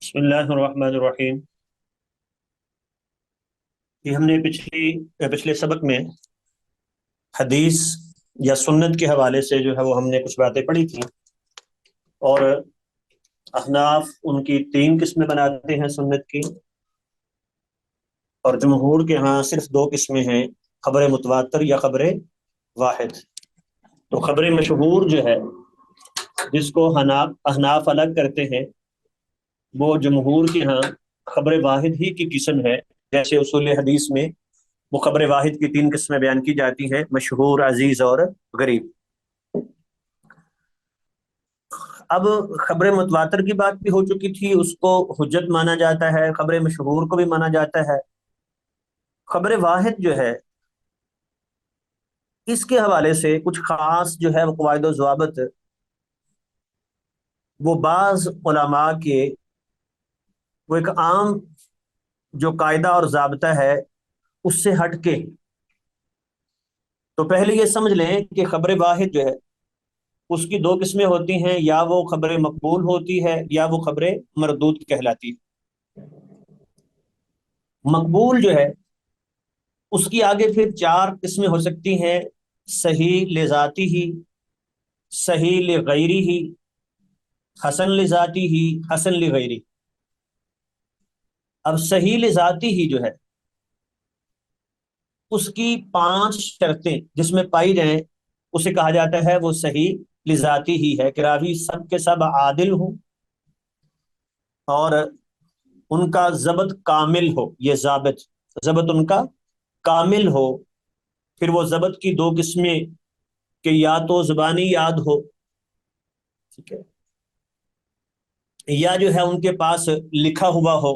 بسم اللہ الرحمن الرحیم۔ یہ ہم نے پچھلے سبق میں حدیث یا سنت کے حوالے سے جو ہے وہ ہم نے کچھ باتیں پڑھی تھیں، اور احناف ان کی تین قسمیں بناتے ہیں سنت کی، اور جمہور کے ہاں صرف دو قسمیں ہیں، خبر متواتر یا خبر واحد۔ تو خبر مشہور جو ہے جس کو احناف الگ کرتے ہیں، وہ جمہور کے ہاں خبر واحد ہی کی قسم ہے۔ جیسے اصول حدیث میں وہ خبر واحد کی تین قسمیں بیان کی جاتی ہیں: مشہور، عزیز اور غریب۔ اب خبر متواتر کی بات بھی ہو چکی تھی، اس کو حجت مانا جاتا ہے، خبر مشہور کو بھی مانا جاتا ہے۔ خبر واحد جو ہے اس کے حوالے سے کچھ خاص جو ہے وہ قواعد و ضوابط وہ بعض علماء کے وہ ایک عام جو قاعدہ اور ضابطہ ہے اس سے ہٹ کے۔ تو پہلے یہ سمجھ لیں کہ خبر واحد جو ہے اس کی دو قسمیں ہوتی ہیں، یا وہ خبر مقبول ہوتی ہے یا وہ خبر مردود کہلاتی ہے۔ مقبول جو ہے اس کی آگے پھر چار قسمیں ہو سکتی ہیں: صحیح لذاتی ہی، صحیح لغیری ہی، حسن لذاتی ہی، حسن لغیری۔ اب صحیح لذاتی ہی جو ہے اس کی پانچ شرطیں جس میں پائی جائیں اسے کہا جاتا ہے وہ صحیح لذاتی ہی ہے، کہ راوی سب کے سب عادل ہوں اور ان کا ضبط کامل ہو۔ یہ ضبط ان کا کامل ہو۔ پھر وہ ضبط کی دو قسمیں کہ یا تو زبانی یاد ہو، ٹھیک ہے، یا جو ہے ان کے پاس لکھا ہوا ہو،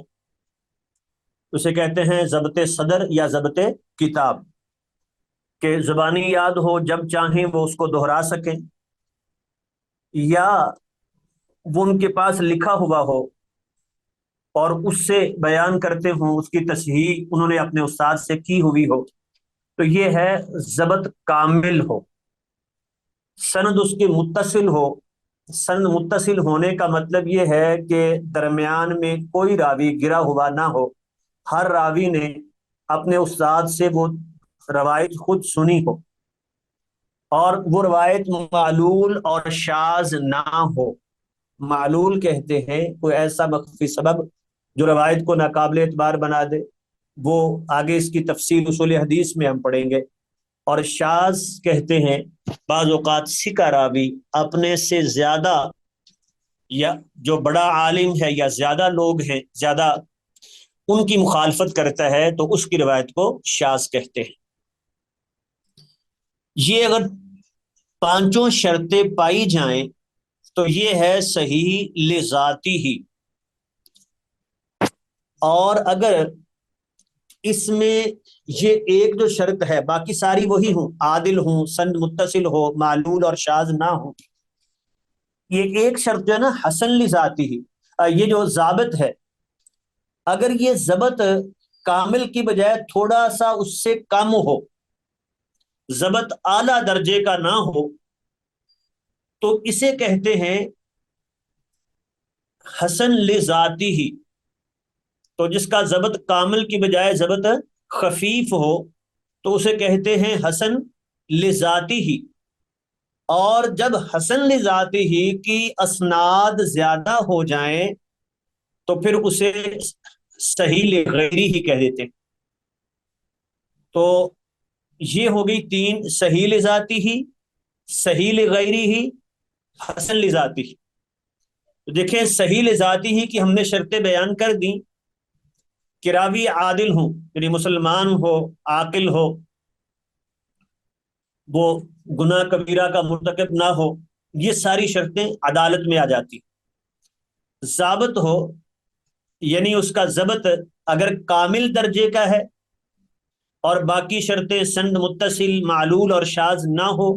اسے کہتے ہیں ضبط صدر یا ضبط کتاب، کہ زبانی یاد ہو، جب چاہیں وہ اس کو دہرا سکیں، یا وہ ان کے پاس لکھا ہوا ہو اور اس سے بیان کرتے ہوں، اس کی تصحیح انہوں نے اپنے استاد سے کی ہوئی ہو، تو یہ ہے ضبط کامل ہو۔ سند اس کی متصل ہو۔ سند متصل ہونے کا مطلب یہ ہے کہ درمیان میں کوئی راوی گرا ہوا نہ ہو، ہر راوی نے اپنے استاد سے وہ روایت خود سنی ہو، اور وہ روایت معلول اور شاذ نہ ہو۔ معلول کہتے ہیں کوئی ایسا مخفی سبب جو روایت کو ناقابل اعتبار بنا دے، وہ آگے اس کی تفصیل اصول حدیث میں ہم پڑھیں گے۔ اور شاذ کہتے ہیں بعض اوقات سکہ راوی اپنے سے زیادہ، یا جو بڑا عالم ہے یا زیادہ لوگ ہیں، زیادہ ان کی مخالفت کرتا ہے، تو اس کی روایت کو شاذ کہتے ہیں۔ یہ اگر پانچوں شرطیں پائی جائیں تو یہ ہے صحیح لذاتی ہی۔ اور اگر اس میں یہ ایک جو شرط ہے، باقی ساری وہی ہوں، عادل ہوں، سند متصل ہو، معلول اور شاذ نہ ہو، یہ ایک شرط جو ہے نا حسن لذاتی ہی، یہ جو ضابط ہے، اگر یہ ضبط کامل کی بجائے تھوڑا سا اس سے کم ہو، ضبط اعلیٰ درجے کا نہ ہو، تو اسے کہتے ہیں حسن لذاتی ہی۔ تو جس کا ضبط کامل کی بجائے ضبط خفیف ہو تو اسے کہتے ہیں حسن لذاتی ہی۔ اور جب حسن لذاتی ہی کی اسناد زیادہ ہو جائیں تو پھر اسے صحیح لغیری ہی کہہ دیتے ہیں۔ تو یہ ہو گئی تین: صحیح لذاتی ہی، صحیح لغیری ہی، حسن لذاتی ہی۔ تو دیکھیں صحیح لذاتی ہی کی ہم نے شرطیں بیان کر دیں کہ راوی عادل ہوں، یعنی مسلمان ہو، عاقل ہو، وہ گناہ کبیرہ کا مرتکب نہ ہو، یہ ساری شرطیں عدالت میں آ جاتی۔ ضابط ہو، یعنی اس کا ضبط اگر کامل درجے کا ہے اور باقی شرطیں سند متصل، معلول اور شاذ نہ ہو،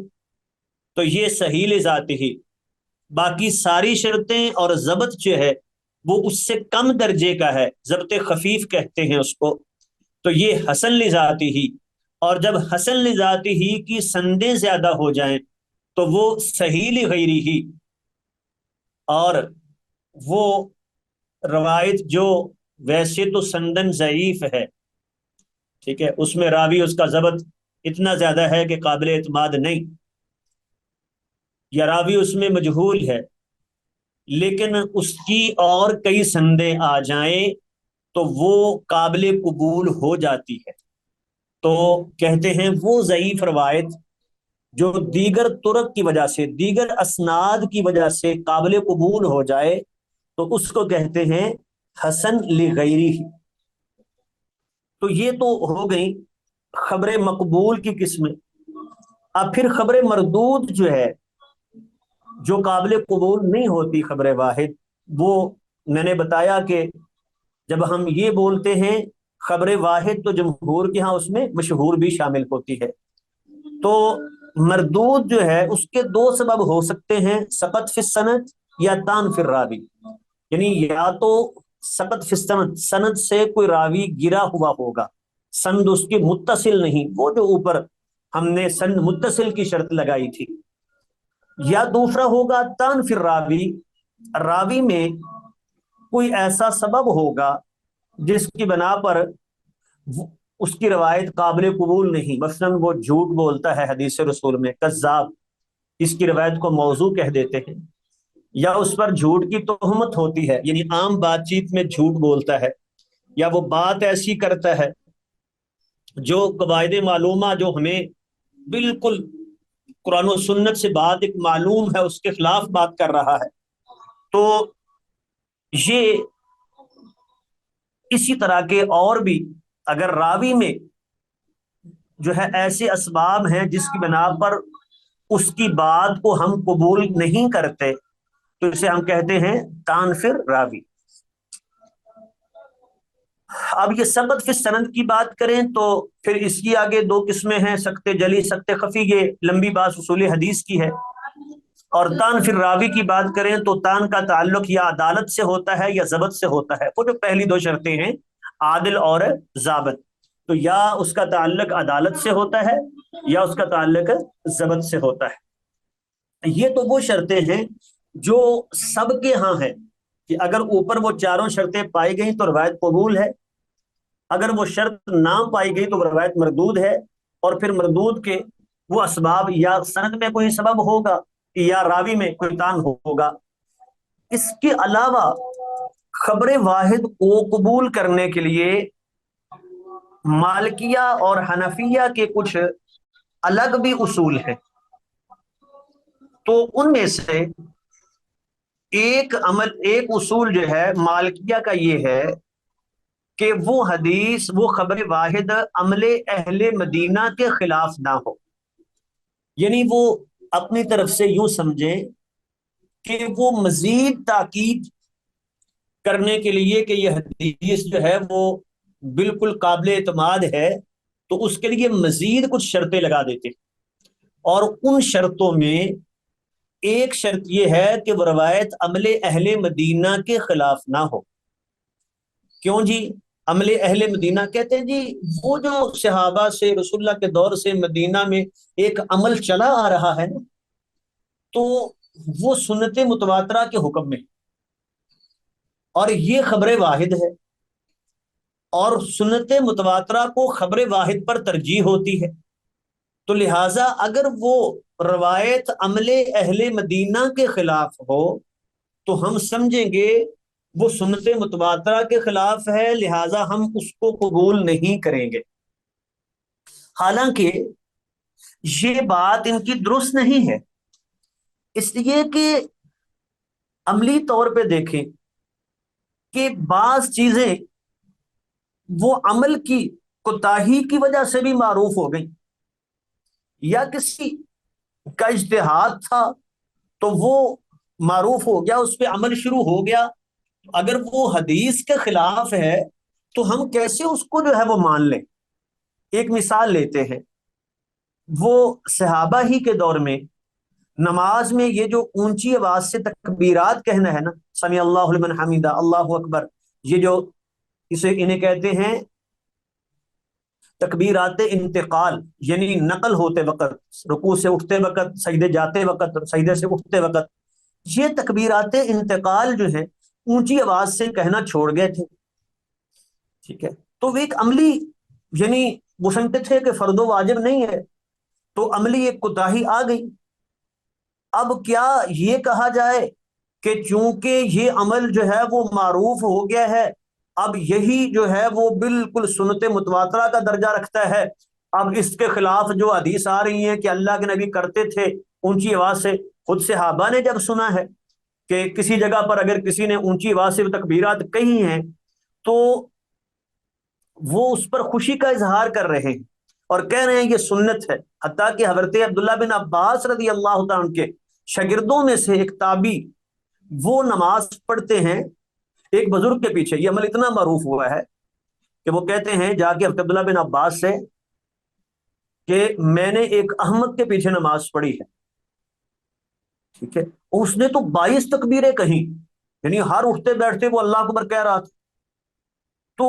تو یہ صحیح لذاتی ہی۔ باقی ساری شرطیں اور ضبط جو ہے وہ اس سے کم درجے کا ہے، ضبط خفیف کہتے ہیں اس کو، تو یہ حسن لذاتی ہی۔ اور جب حسن لذاتی ہی کی سندیں زیادہ ہو جائیں تو وہ صحیح لغیری ہی، اور وہ روایت جو ویسے تو سندن ضعیف ہے، ٹھیک ہے، اس میں راوی اس کا ضبط اتنا زیادہ ہے کہ قابل اعتماد نہیں، یا راوی اس میں مجہول ہے، لیکن اس کی اور کئی سندیں آ جائیں تو وہ قابل قبول ہو جاتی ہے، تو کہتے ہیں وہ ضعیف روایت جو دیگر طرق کی وجہ سے، دیگر اسناد کی وجہ سے قابل قبول ہو جائے تو اس کو کہتے ہیں حسن لغیری۔ تو یہ تو ہو گئی خبر مقبول کی قسمیں۔ اب پھر خبر مردود جو ہے، جو قابل قبول نہیں ہوتی خبر واحد، وہ میں نے بتایا کہ جب ہم یہ بولتے ہیں خبر واحد تو جمہور کے ہاں اس میں مشہور بھی شامل ہوتی ہے۔ تو مردود جو ہے اس کے دو سبب ہو سکتے ہیں، سقط فی السند یا تان فی الراوی، یعنی یا تو سقط فی السند، سند سے کوئی راوی گرا ہوا ہوگا، سند اس کی متصل نہیں، وہ جو اوپر ہم نے سند متصل کی شرط لگائی تھی، یا دوسرا ہوگا تان فی الراوی، راوی میں کوئی ایسا سبب ہوگا جس کی بنا پر اس کی روایت قابل قبول نہیں، مثلا وہ جھوٹ بولتا ہے حدیث رسول میں، کذاب، اس کی روایت کو موضوع کہہ دیتے ہیں، یا اس پر جھوٹ کی تہمت ہوتی ہے، یعنی عام بات چیت میں جھوٹ بولتا ہے، یا وہ بات ایسی کرتا ہے جو قواعد معلومہ جو ہمیں بالکل قرآن و سنت سے بات ایک معلوم ہے اس کے خلاف بات کر رہا ہے، تو یہ اسی طرح کے اور بھی اگر راوی میں جو ہے ایسے اسباب ہیں جس کی بنا پر اس کی بات کو ہم قبول نہیں کرتے تو اسے ہم کہتے ہیں تانفر راوی۔ اب یہ سقط فی السند کی بات کریں تو پھر اس کی آگے دو قسمیں ہیں، سقط جلی، سقط خفی، یہ لمبی بات اصول حدیث کی ہے۔ اور تان فی الراوی کی بات کریں تو تان کا تعلق یا عدالت سے ہوتا ہے یا ضبط سے ہوتا ہے، وہ جو پہلی دو شرطیں ہیں عادل اور ضابط، تو یا اس کا تعلق عدالت سے ہوتا ہے یا اس کا تعلق ضبط سے ہوتا ہے۔ یہ تو وہ شرطیں ہیں جو سب کے ہاں ہیں کہ اگر اوپر وہ چاروں شرطیں پائی گئیں تو روایت قبول ہے، اگر وہ شرط نہ پائی گئی تو روایت مردود ہے، اور پھر مردود کے وہ اسباب یا سند میں کوئی سبب ہوگا یا راوی میں کوئی تان ہوگا۔ اس کے علاوہ خبر واحد کو قبول کرنے کے لیے مالکیہ اور حنفیہ کے کچھ الگ بھی اصول ہیں، تو ان میں سے ایک اصول جو ہے مالکیہ کا یہ ہے کہ وہ حدیث، وہ خبر واحد عمل اہل مدینہ کے خلاف نہ ہو، یعنی وہ اپنی طرف سے یوں سمجھے کہ وہ مزید تاکید کرنے کے لیے کہ یہ حدیث جو ہے وہ بالکل قابل اعتماد ہے تو اس کے لیے مزید کچھ شرطیں لگا دیتے، اور ان شرطوں میں ایک شرط یہ ہے کہ وہ روایت عمل اہل مدینہ کے خلاف نہ ہو۔ کیوں جی عمل اہل مدینہ؟ کہتے ہیں جی وہ جو صحابہ سے رسول اللہ کے دور سے مدینہ میں ایک عمل چلا آ رہا ہے نا، تو وہ سنت متواترہ کے حکم میں، اور یہ خبر واحد ہے، اور سنت متواترہ کو خبر واحد پر ترجیح ہوتی ہے، تو لہٰذا اگر وہ روایت عمل اہل مدینہ کے خلاف ہو تو ہم سمجھیں گے وہ سنت متواترہ کے خلاف ہے، لہٰذا ہم اس کو قبول نہیں کریں گے۔ حالانکہ یہ بات ان کی درست نہیں ہے، اس لیے کہ عملی طور پہ دیکھیں کہ بعض چیزیں وہ عمل کی کوتاہی کی وجہ سے بھی معروف ہو گئی، یا کسی کا اجتہاد تھا تو وہ معروف ہو گیا، اس پہ عمل شروع ہو گیا، اگر وہ حدیث کے خلاف ہے تو ہم کیسے اس کو جو ہے وہ مان لیں؟ ایک مثال لیتے ہیں، وہ صحابہ ہی کے دور میں نماز میں یہ جو اونچی آواز سے تکبیرات کہنا ہے نا، سمی اللہ لمن حمیدہ، اللہ اکبر، یہ جو انہیں کہتے ہیں تکبیرات انتقال، یعنی نقل ہوتے وقت، رکوع سے اٹھتے وقت، سجدے جاتے وقت، سجدے سے اٹھتے وقت، یہ تکبیرات انتقال جو ہیں اونچی آواز سے کہنا چھوڑ گئے تھے، ٹھیک ہے، تو وہ ایک عملی، یعنی وہ سمجھتے تھے کہ فرض و واجب نہیں ہے، تو عملی ایک کوتاہی آ گئی۔ اب کیا یہ کہا جائے کہ چونکہ یہ عمل جو ہے وہ معروف ہو گیا ہے، اب یہی جو ہے وہ بالکل سنت متواترہ کا درجہ رکھتا ہے، اب اس کے خلاف جو حدیث آ رہی ہیں کہ اللہ کے نبی کرتے تھے اونچی آواز سے، خود صحابہ نے جب سنا ہے کہ کسی جگہ پر اگر کسی نے اونچی آواز سے تکبیرات کہی ہیں تو وہ اس پر خوشی کا اظہار کر رہے ہیں اور کہہ رہے ہیں یہ سنت ہے۔ حتیٰ کہ حضرت عبداللہ بن عباس رضی اللہ تعالیٰ عنہ کے شاگردوں میں سے ایک تابعی، وہ نماز پڑھتے ہیں ایک بزرگ کے پیچھے، یہ عمل اتنا معروف ہوا ہے کہ وہ کہتے ہیں جا کے حضرت عبداللہ بن عباس سے کہ میں نے ایک احمد کے پیچھے نماز پڑھی ہے، ٹھیک ہے، اس نے تو 22 تکبیریں کہیں، یعنی ہر اٹھتے بیٹھتے وہ اللہ اکبر کہہ رہا تھا۔ تو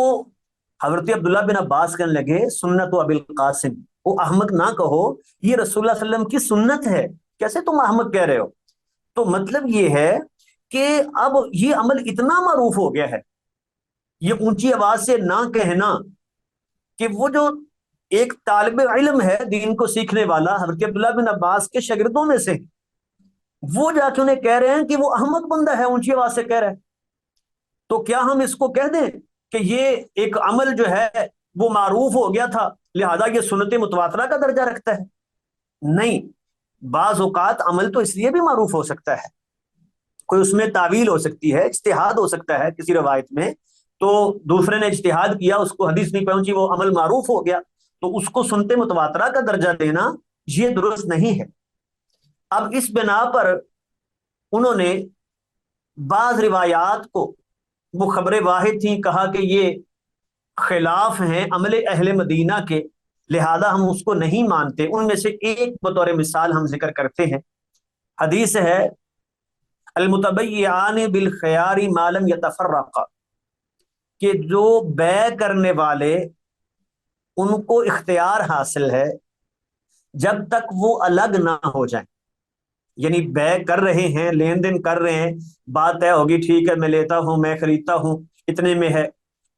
حضرت عبداللہ بن عباس کہنے لگے سنت ابی القاسم، وہ احمد نہ کہو، یہ رسول اللہ صلی اللہ علیہ وسلم کی سنت ہے، کیسے تم احمد کہہ رہے ہو؟ تو مطلب یہ ہے کہ اب یہ عمل اتنا معروف ہو گیا ہے، یہ اونچی آواز سے نہ کہنا، کہ وہ جو ایک طالب علم ہے دین کو سیکھنے والا حضرت عبداللہ بن عباس کے شاگردوں میں سے، وہ جا کے انہیں کہہ رہے ہیں کہ وہ احمد بندہ ہے، اونچی آواز سے کہہ رہا ہے، تو کیا ہم اس کو کہہ دیں کہ یہ ایک عمل جو ہے وہ معروف ہو گیا تھا لہذا یہ سنت متواترہ کا درجہ رکھتا ہے؟ نہیں، بعض اوقات عمل تو اس لیے بھی معروف ہو سکتا ہے، کوئی اس میں تعویل ہو سکتی ہے، اجتہاد ہو سکتا ہے کسی روایت میں، تو دوسرے نے اجتہاد کیا، اس کو حدیث نہیں پہنچی، وہ عمل معروف ہو گیا، تو اس کو سنت متواترہ کا درجہ دینا یہ درست نہیں ہے۔ اب اس بنا پر انہوں نے بعض روایات کو وہ خبر واحد تھیں، کہا کہ یہ خلاف ہیں عمل اہل مدینہ کے، لہذا ہم اس کو نہیں مانتے۔ ان میں سے ایک بطور مثال ہم ذکر کرتے ہیں، حدیث ہے المتبیعان بالخیار ما لم یتفرقا، کہ جو بیع کرنے والے ان کو اختیار حاصل ہے جب تک وہ الگ نہ ہو جائیں، یعنی بیع کر رہے ہیں، لین دین کر رہے ہیں، بات طے ہوگی ٹھیک ہے میں لیتا ہوں میں خریدتا ہوں اتنے میں ہے،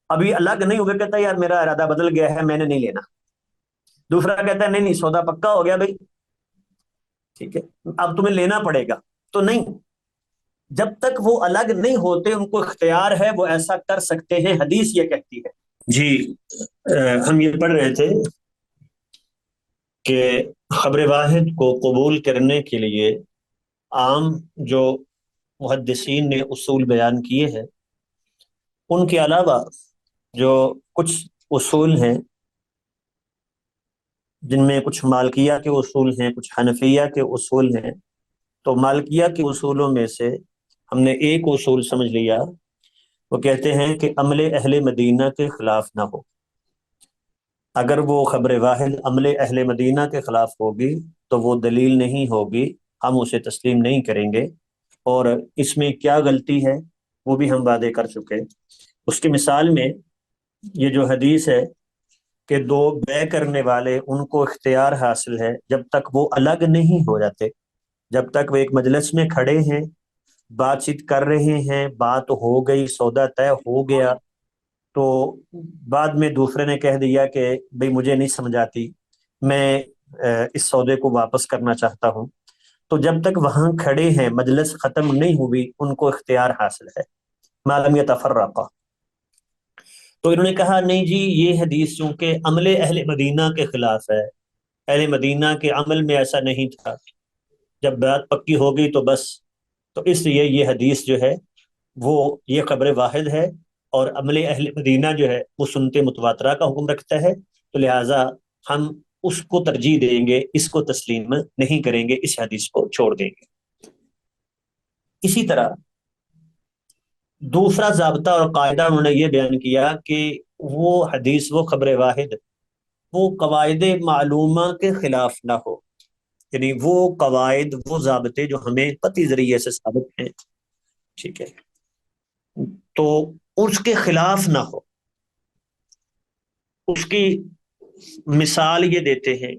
ابھی الگ نہیں ہوئے، کہتا ہے یار میرا ارادہ بدل گیا ہے میں نے نہیں لینا، دوسرا کہتا ہے نہیں نہیں سودا پکا ہو گیا بھائی، ٹھیک ہے اب تمہیں لینا پڑے گا، تو نہیں، جب تک وہ الگ نہیں ہوتے ان کو اختیار ہے، وہ ایسا کر سکتے ہیں، حدیث یہ کہتی ہے۔ جی ہم یہ پڑھ رہے تھے کہ خبر واحد کو قبول کرنے کے لیے عام جو محدثین نے اصول بیان کیے ہیں، ان کے علاوہ جو کچھ اصول ہیں جن میں کچھ مالکیہ کے اصول ہیں، کچھ حنفیہ کے اصول ہیں، تو مالکیہ کے اصولوں میں سے ہم نے ایک اصول سمجھ لیا، وہ کہتے ہیں کہ عمل اہل مدینہ کے خلاف نہ ہو، اگر وہ خبر واحد عمل اہل مدینہ کے خلاف ہوگی تو وہ دلیل نہیں ہوگی، ہم اسے تسلیم نہیں کریں گے، اور اس میں کیا غلطی ہے وہ بھی ہم وعدے کر چکے۔ اس کی مثال میں یہ جو حدیث ہے کہ دو بیع کرنے والے ان کو اختیار حاصل ہے جب تک وہ الگ نہیں ہو جاتے، جب تک وہ ایک مجلس میں کھڑے ہیں بات چیت کر رہے ہیں، بات ہو گئی، سودا طے ہو گیا، تو بعد میں دوسرے نے کہہ دیا کہ بھئی مجھے نہیں سمجھ آتی، میں اس سودے کو واپس کرنا چاہتا ہوں، تو جب تک وہاں کھڑے ہیں مجلس ختم نہیں ہوئی ان کو اختیار حاصل ہے، ما لم یتفرقا۔ تو انہوں نے کہا نہیں جی یہ حدیث چونکہ عمل اہل مدینہ کے خلاف ہے، اہل مدینہ کے عمل میں ایسا نہیں تھا، جب بات پکی ہو گئی تو بس، تو اس لیے یہ حدیث جو ہے وہ یہ خبر واحد ہے، اور عمل اہل مدینہ جو ہے وہ سنت متواترہ کا حکم رکھتا ہے، تو لہٰذا ہم اس کو ترجیح دیں گے، اس کو تسلیم نہیں کریں گے، اس حدیث کو چھوڑ دیں گے۔ اسی طرح دوسرا ضابطہ اور قاعدہ انہوں نے یہ بیان کیا کہ وہ حدیث، وہ خبر واحد، وہ قواعد معلومہ کے خلاف نہ ہو، یعنی وہ قواعد، وہ ضابطے جو ہمیں قطعی ذریعے سے ثابت ہیں، ٹھیک ہے، تو اس کے خلاف نہ ہو۔ اس کی مثال یہ دیتے ہیں،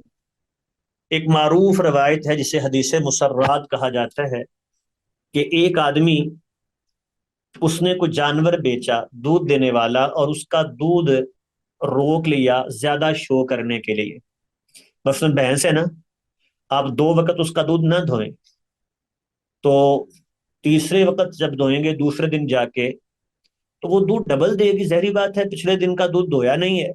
ایک معروف روایت ہے جسے حدیث مسرات کہا جاتا ہے، کہ ایک آدمی اس نے کوئی جانور بیچا دودھ دینے والا اور اس کا دودھ روک لیا زیادہ شو کرنے کے لیے، مثلاً بھینس ہے نا، آپ 2 وقت اس کا دودھ نہ دھوئیں، تو تیسرے وقت جب دھوئیں گے دوسرے دن جا کے، تو وہ دودھ ڈبل دے گی، ظاہری بات ہے پچھلے دن کا دودھ دھویا نہیں ہے۔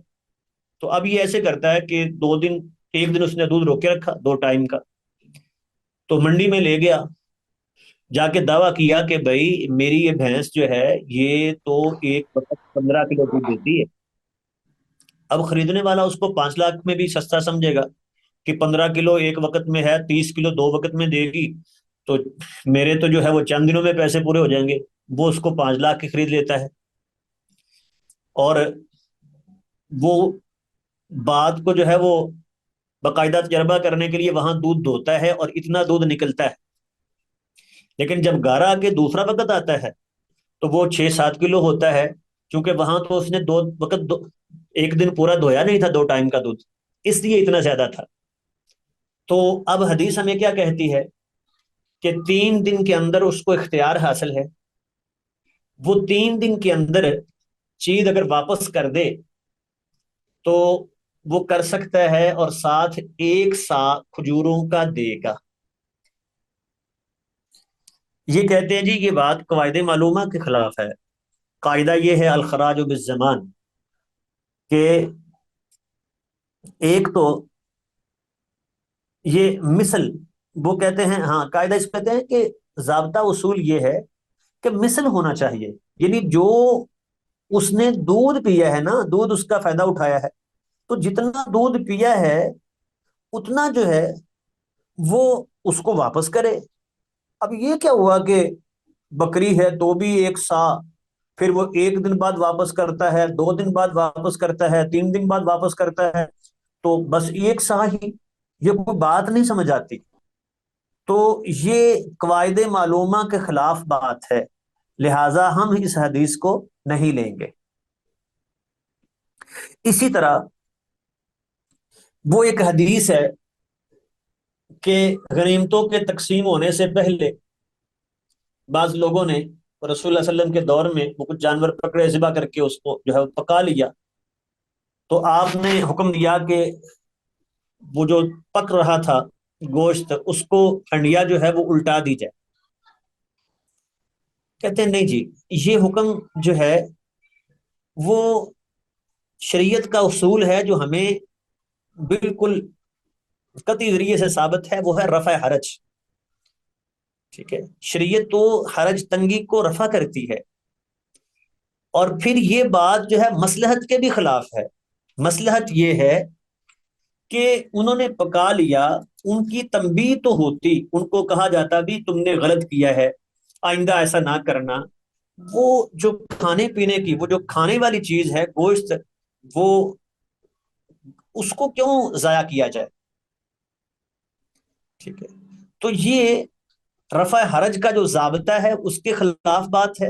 تو اب یہ ایسے کرتا ہے کہ 2 دن، ایک دن اس نے دودھ روکے رکھا 2 ٹائم کا، تو منڈی میں لے گیا، جا کے دعویٰ کیا کہ بھائی میری یہ بھینس جو ہے یہ تو ایک وقت 15 کلو دودھ دیتی ہے۔ اب خریدنے والا اس کو 5 لاکھ میں بھی سستا سمجھے گا کہ 15 کلو ایک وقت میں ہے، 30 کلو 2 وقت میں دے گی، تو میرے تو جو ہے وہ چند دنوں میں پیسے پورے ہو جائیں گے، وہ اس کو 5 لاکھ کی خرید لیتا ہے، اور وہ بات کو جو ہے وہ باقاعدہ تجربہ کرنے کے لیے وہاں دودھ دھوتا ہے اور اتنا دودھ نکلتا ہے، لیکن جب گارا کے دوسرا وقت آتا ہے تو وہ 6-7 کلو ہوتا ہے، کیونکہ وہاں تو اس نے 2 وقت ایک دن پورا دھویا نہیں تھا 2 ٹائم کا دودھ، اس لیے اتنا زیادہ تھا۔ تو اب حدیث ہمیں کیا کہتی ہے کہ 3 دن کے اندر اس کو اختیار حاصل ہے، وہ 3 دن کے اندر چیز اگر واپس کر دے تو وہ کر سکتا ہے، اور ساتھ ایک سا کھجوروں کا دے گا۔ یہ کہتے ہیں جی یہ بات قواعد معلومہ کے خلاف ہے۔ قاعدہ یہ ہے الخراج بالزمان، کہ ایک تو یہ مثل، وہ کہتے ہیں ہاں قاعدہ اس کہتے ہیں کہ ضابطہ اصول یہ ہے کہ مثل ہونا چاہیے، یعنی جو اس نے دودھ پیا ہے نا، دودھ اس کا فائدہ اٹھایا ہے، تو جتنا دودھ پیا ہے اتنا جو ہے وہ اس کو واپس کرے۔ اب یہ کیا ہوا کہ بکری ہے تو بھی ایک سا، پھر وہ ایک دن بعد واپس کرتا ہے، 2 دن بعد واپس کرتا ہے، 3 دن بعد واپس کرتا ہے، تو بس ایک سا ہی، یہ کوئی بات نہیں سمجھ آتی۔ تو یہ قواعد معلومہ کے خلاف بات ہے، لہذا ہم اس حدیث کو نہیں لیں گے۔ اسی طرح وہ ایک حدیث ہے کہ غنیمتوں کے تقسیم ہونے سے پہلے بعض لوگوں نے رسول اللہ علیہ وسلم کے دور میں وہ کچھ جانور پکڑے، ذبح کر کے اس کو جو ہے پکا لیا، تو آپ نے حکم دیا کہ وہ جو پک رہا تھا گوشت اس کو انڈیا جو ہے وہ الٹا دی جائے۔ کہتے ہیں نہیں جی، یہ حکم جو ہے وہ شریعت کا اصول ہے جو ہمیں بالکل قطعی ذریعے سے ثابت ہے، وہ ہے رفع حرج۔ ٹھیک ہے، شریعت تو حرج تنگی کو رفع کرتی ہے، اور پھر یہ بات جو ہے مصلحت کے بھی خلاف ہے۔ مصلحت یہ ہے کہ انہوں نے پکا لیا، ان کی تنبیہ تو ہوتی، ان کو کہا جاتا بھی تم نے غلط کیا ہے، آئندہ ایسا نہ کرنا۔ وہ جو کھانے پینے کی، وہ جو کھانے والی چیز ہے گوشت، وہ اس کو کیوں ضائع کیا جائے؟ ٹھیک ہے، تو یہ رفع حرج کا جو ضابطہ ہے اس کے خلاف بات ہے،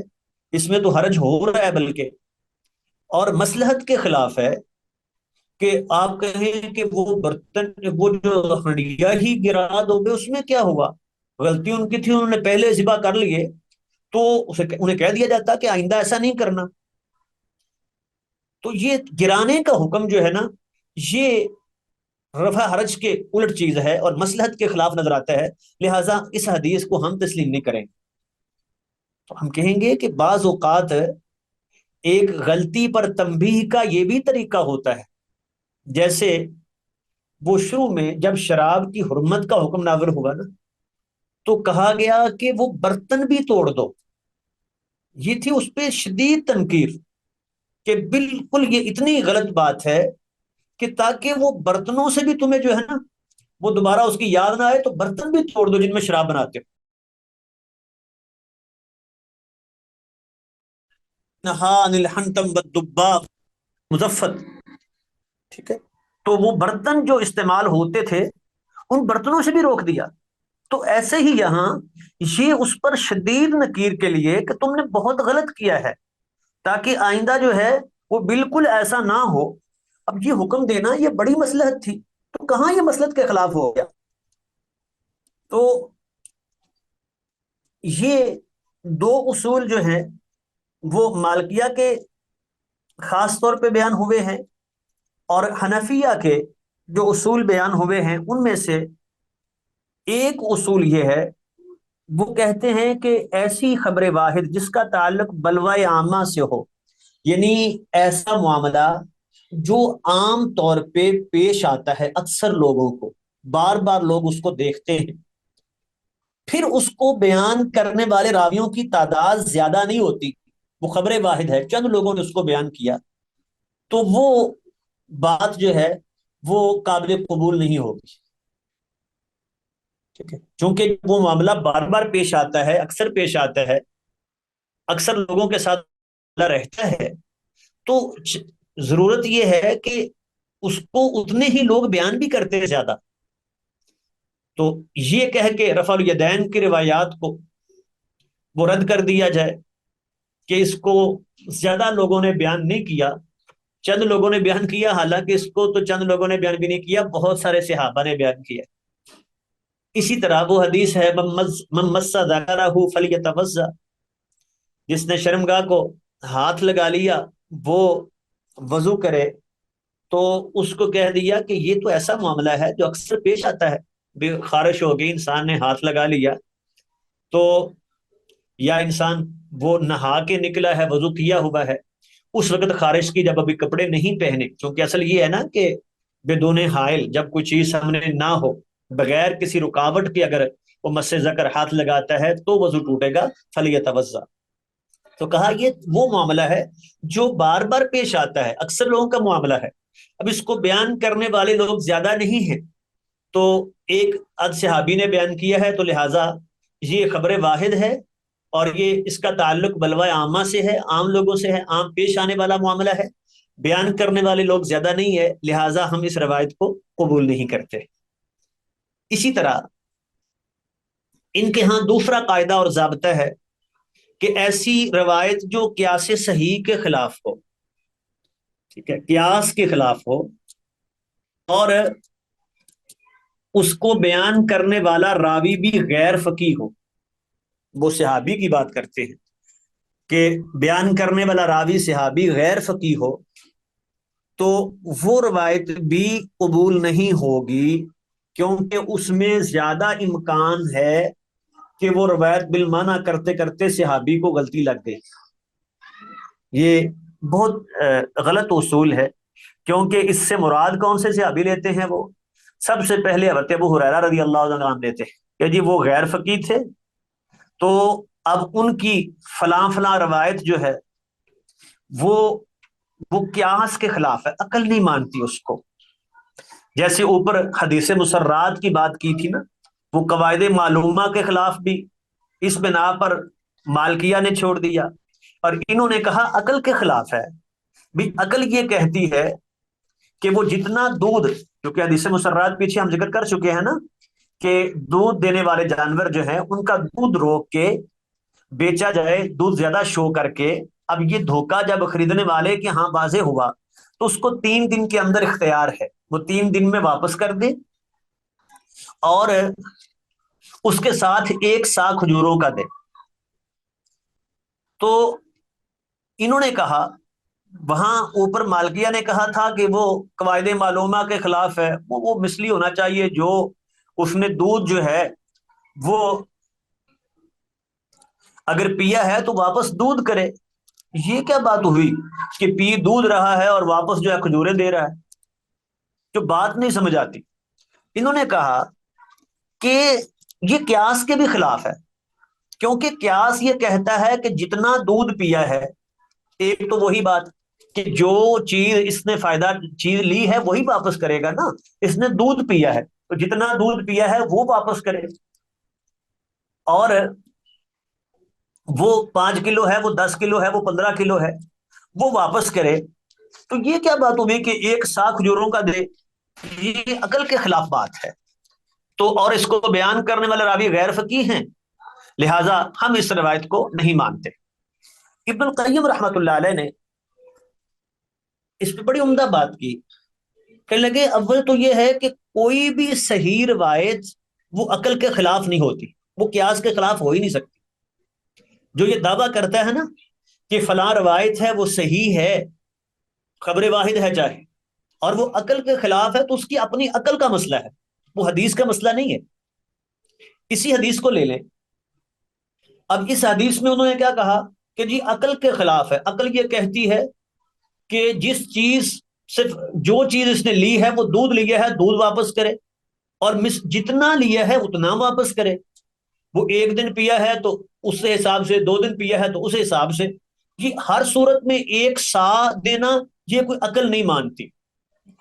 اس میں تو حرج ہو رہا ہے بلکہ، اور مصلحت کے خلاف ہے کہ آپ کہیں کہ وہ برتن، وہ جو ہنڈیا ہی گرا دو گے اس میں کیا ہوا، غلطی ان کی تھی، انہوں نے پہلے ذبح کر لیے، تو انہیں کہہ دیا جاتا کہ آئندہ ایسا نہیں کرنا۔ تو یہ گرانے کا حکم جو ہے نا، یہ رفع حرج کے الٹ چیز ہے اور مصلحت کے خلاف نظر آتا ہے، لہٰذا اس حدیث کو ہم تسلیم نہیں کریں۔ تو ہم کہیں گے کہ بعض اوقات ایک غلطی پر تنبیہ کا یہ بھی طریقہ ہوتا ہے، جیسے وہ شروع میں جب شراب کی حرمت کا حکم نازل ہوا نا، تو کہا گیا کہ وہ برتن بھی توڑ دو، یہ تھی اس پہ شدید تنقیر کہ بالکل یہ اتنی غلط بات ہے کہ تاکہ وہ برتنوں سے بھی تمہیں جو ہے نا وہ دوبارہ اس کی یاد نہ آئے، تو برتن بھی توڑ دو جن میں شراب بناتے ہو۔ نہا عن الحنتم والدباغ مزفت، ٹھیک ہے، تو وہ برتن جو استعمال ہوتے تھے ان برتنوں سے بھی روک دیا۔ تو ایسے ہی یہاں یہ اس پر شدید نکیر کے لیے کہ تم نے بہت غلط کیا ہے، تاکہ آئندہ جو ہے وہ بالکل ایسا نہ ہو۔ اب یہ حکم دینا یہ بڑی مصلحت تھی، تو کہاں یہ مصلحت کے خلاف ہو گیا؟ تو یہ دو اصول جو ہیں وہ مالکیہ کے خاص طور پہ بیان ہوئے ہیں، اور حنفیہ کے جو اصول بیان ہوئے ہیں ان میں سے ایک اصول یہ ہے، وہ کہتے ہیں کہ ایسی خبر واحد جس کا تعلق بلوائے عامہ سے ہو، یعنی ایسا معاملہ جو عام طور پہ پیش آتا ہے اکثر لوگوں کو، بار بار لوگ اس کو دیکھتے ہیں، پھر اس کو بیان کرنے والے راویوں کی تعداد زیادہ نہیں ہوتی، وہ خبر واحد ہے، چند لوگوں نے اس کو بیان کیا، تو وہ بات جو ہے وہ قابل قبول نہیں ہوگی، ٹھیک ہے، چونکہ وہ معاملہ بار بار پیش آتا ہے، اکثر پیش آتا ہے، اکثر لوگوں کے ساتھ رہتا ہے، تو ضرورت یہ ہے کہ اس کو اتنے ہی لوگ بیان بھی کرتے ہیں زیادہ، تو یہ کہہ کے رفع الیدین کی روایات کو وہ رد کر دیا جائے کہ اس کو زیادہ لوگوں نے بیان نہیں کیا، چند لوگوں نے بیان کیا، حالانکہ اس کو تو چند لوگوں نے بیان بھی نہیں کیا، بہت سارے صحابہ نے بیان کیا۔ اسی طرح وہ حدیث ہے من مس ذکرہ فلیتوضا، جس نے شرمگاہ کو ہاتھ لگا لیا وہ وضو کرے، تو اس کو کہہ دیا کہ یہ تو ایسا معاملہ ہے جو اکثر پیش آتا ہے، بھی خارش ہو گئی، انسان نے ہاتھ لگا لیا، تو یا انسان وہ نہا کے نکلا ہے، وضو کیا ہوا ہے، اس وقت خارش کی جب ابھی کپڑے نہیں پہنے، کیونکہ اصل یہ ہے نا کہ بدون حائل جب کوئی چیز سامنے نہ ہو، بغیر کسی رکاوٹ کے اگر وہ مس ذکر ہاتھ لگاتا ہے تو وضو ٹوٹے گا، فلیتوضا۔ تو کہا یہ وہ معاملہ ہے جو بار بار پیش آتا ہے، اکثر لوگوں کا معاملہ ہے، اب اس کو بیان کرنے والے لوگ زیادہ نہیں ہیں، تو ایک صحابی نے بیان کیا ہے، تو لہٰذا یہ خبر واحد ہے، اور یہ اس کا تعلق بلوائے عامہ سے ہے، عام لوگوں سے ہے، عام پیش آنے والا معاملہ ہے، بیان کرنے والے لوگ زیادہ نہیں ہے، لہٰذا ہم اس روایت کو قبول نہیں کرتے۔ اسی طرح ان کے ہاں دوسرا قاعدہ اور ضابطہ ہے کہ ایسی روایت جو قیاس صحیح کے خلاف ہو، ٹھیک ہے، قیاس کے خلاف ہو، اور اس کو بیان کرنے والا راوی بھی غیر فقیہ ہو، وہ صحابی کی بات کرتے ہیں کہ بیان کرنے والا راوی صحابی غیر فقیہ ہو، تو وہ روایت بھی قبول نہیں ہوگی، کیونکہ اس میں زیادہ امکان ہے کہ وہ روایت بالمعنی کرتے کرتے صحابی کو غلطی لگ گئی۔ یہ بہت غلط اصول ہے، کیونکہ اس سے مراد کون سے صحابی لیتے ہیں؟ وہ سب سے پہلے حضرت ابو ہریرہ رضی اللہ عنہ لیتے ہیں کہ جی وہ غیر فقیہ تھے، تو اب ان کی فلاں فلاں روایت جو ہے وہ قیاس کے خلاف ہے، عقل نہیں مانتی اس کو، جیسے اوپر حدیث مسرات کی بات کی تھی نا، وہ قواعد معلومہ کے خلاف بھی اس بنا پر مالکیہ نے چھوڑ دیا، اور انہوں نے کہا عقل کے خلاف ہے، بھی عقل یہ کہتی ہے کہ وہ جتنا دودھ، کیونکہ حدیث مسرات پیچھے ہم ذکر کر چکے ہیں نا کہ دودھ دینے والے جانور جو ہیں ان کا دودھ روک کے بیچا جائے، دودھ زیادہ شو کر کے، اب یہ دھوکہ جب خریدنے والے کے ہاں واضح ہوا تو اس کو 3 دن کے اندر اختیار ہے، وہ 3 دن میں واپس کر دے، اور اس کے ساتھ 1 سا کھجوروں کا دے۔ تو انہوں نے کہا، وہاں اوپر مالکیہ نے کہا تھا کہ وہ قواعد معلومہ کے خلاف ہے، وہ مثلی ہونا چاہیے، جو اس نے دودھ جو ہے وہ اگر پیا ہے تو واپس دودھ کرے۔ یہ کیا بات ہوئی کہ پی دودھ رہا ہے اور واپس جو ہے کھجوریں دے رہا ہے؟ جو بات نہیں سمجھ آتی۔ انہوں نے کہا کہ یہ قیاس کے بھی خلاف ہے، کیونکہ قیاس یہ کہتا ہے کہ جتنا دودھ پیا ہے، ایک تو وہی بات کہ جو چیز اس نے فائدہ چیز لی ہے وہی واپس کرے گا نا، اس نے دودھ پیا ہے تو جتنا دودھ پیا ہے وہ واپس کرے، اور وہ 5 کلو ہے، وہ 10 کلو ہے، وہ 15 کلو ہے، وہ واپس کرے۔ تو یہ کیا بات ہوئی کہ 1 سا کھجوروں کا دے؟ یہ عقل کے خلاف بات ہے، تو اور اس کو بیان کرنے والے راوی غیر فقیہ ہیں، لہٰذا ہم اس روایت کو نہیں مانتے۔ ابن القیم رحمۃ اللہ علیہ نے اس پہ بڑی عمدہ بات کی، کہنے لگے اول تو یہ ہے کہ کوئی بھی صحیح روایت وہ عقل کے خلاف نہیں ہوتی، وہ قیاس کے خلاف ہو ہی نہیں سکتی۔ جو یہ دعویٰ کرتا ہے نا کہ فلاں روایت ہے وہ صحیح ہے، خبر واحد ہے چاہے، اور وہ عقل کے خلاف ہے، تو اس کی اپنی عقل کا مسئلہ ہے، وہ حدیث کا مسئلہ نہیں ہے۔ اسی حدیث کو لے لیں، اب اس حدیث میں انہوں نے کیا کہا کہ جی عقل کے خلاف ہے، عقل یہ کہتی ہے کہ جس چیز، صرف جو چیز اس نے لی ہے، وہ دودھ لیا ہے دودھ واپس کرے، اور جتنا لیا ہے اتنا واپس کرے۔ وہ ایک دن پیا ہے تو اس حساب سے، 2 دن پیا ہے تو اس حساب سے، یہ ہر صورت میں ایک سا دینا یہ کوئی عقل نہیں مانتی۔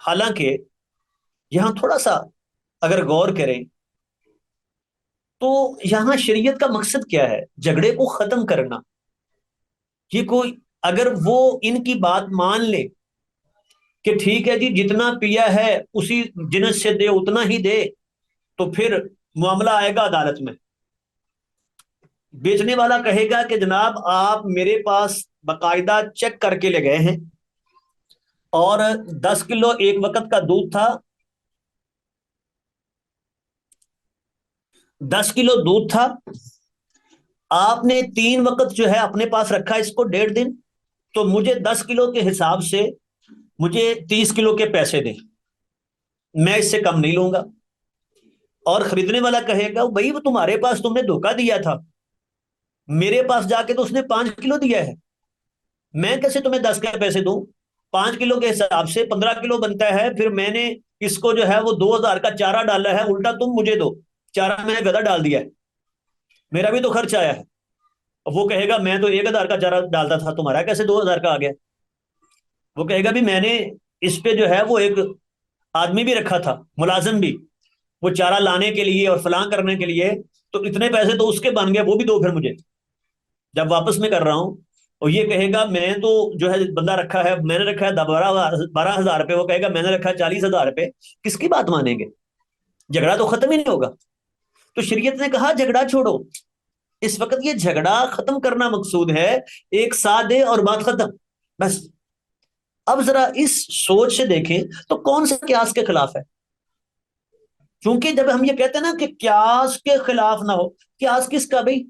حالانکہ یہاں تھوڑا سا اگر غور کریں تو یہاں شریعت کا مقصد کیا ہے؟ جھگڑے کو ختم کرنا۔ یہ کوئی اگر وہ ان کی بات مان لے کہ ٹھیک ہے جی جتنا پیا ہے اسی جنس سے دے، اتنا ہی دے، تو پھر معاملہ آئے گا عدالت میں۔ بیچنے والا کہے گا کہ جناب آپ میرے پاس باقاعدہ چیک کر کے لے گئے ہیں، اور 10 کلو ایک وقت کا دودھ تھا، 10 کلو دودھ تھا، آپ نے 3 وقت جو ہے اپنے پاس رکھا اس کو 1.5 دن، تو مجھے 10 کلو کے حساب سے مجھے 30 کلو کے پیسے دیں، میں اس سے کم نہیں لوں گا۔ اور خریدنے والا کہے گا بھائی وہ تمہارے پاس تم نے دھوکہ دیا تھا، میرے پاس جا کے تو اس نے 5 کلو دیا ہے، میں کیسے تمہیں 10 کے پیسے دوں؟ 5 کلو کے حساب سے 15 کلو بنتا ہے، پھر میں نے اس کو جو ہے وہ 2,000 کا چارہ ڈالا ہے، الٹا تم مجھے دو، چارہ میں نے گدا ڈال دیا ہے، میرا بھی تو خرچ آیا ہے۔ وہ کہے گا میں تو 1,000 کا چارہ ڈالتا تھا، تمہارا کیسے 2,000 کا آ گیا؟ وہ کہے گا بھی میں نے اس پہ جو ہے وہ ایک آدمی بھی رکھا تھا، ملازم بھی، وہ چارہ لانے کے لیے اور فلاں کرنے کے لیے، تو اتنے پیسے تو اس کے بن گئے، وہ بھی دو پھر مجھے جب واپس میں کر رہا ہوں۔ اور یہ کہے گا میں تو جو ہے بندہ رکھا ہے، میں نے رکھا ہے 12,000 روپے، وہ کہے گا میں نے رکھا ہے 40,000 روپے، کس کی بات مانیں گے؟ جھگڑا تو ختم ہی نہیں ہوگا۔ تو شریعت نے کہا جھگڑا چھوڑو، اس وقت یہ جھگڑا ختم کرنا مقصود ہے، ایک ساتھ دے اور بات ختم، بس۔ اب ذرا اس سوچ سے دیکھیں تو کون سے قیاس کے خلاف ہے؟ چونکہ جب ہم یہ کہتے ہیں نا کہ قیاس کے خلاف نہ ہو، قیاس کس کا بھائی؟